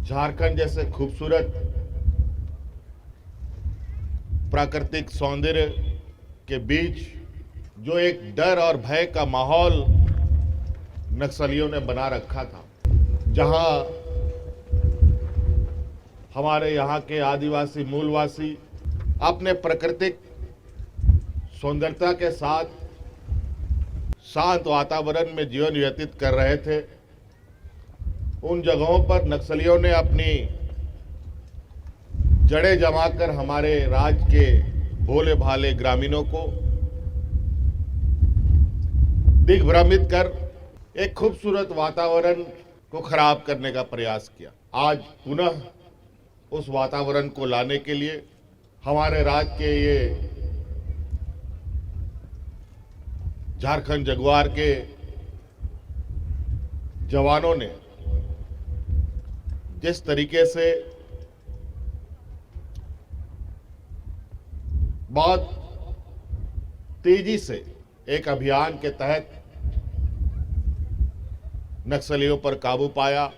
झारखंड जैसे खूबसूरत प्राकृतिक सौंदर्य के बीच जो एक डर और भय का माहौल नक्सलियों ने बना रखा था, जहां हमारे यहाँ के आदिवासी मूलवासी अपने प्राकृतिक सौंदर्यता के साथ शांत वातावरण में जीवन व्यतीत कर रहे थे, उन जगहों पर नक्सलियों ने अपनी जड़ें जमाकर हमारे राज्य के भोले भाले ग्रामीणों को दिग्भ्रमित कर एक खूबसूरत वातावरण को खराब करने का प्रयास किया। आज पुनः उस वातावरण को लाने के लिए हमारे राज्य के ये झारखंड जगुआर के जवानों ने जिस तरीके से बहुत तेजी से एक अभियान के तहत नक्सलियों पर काबू पाया,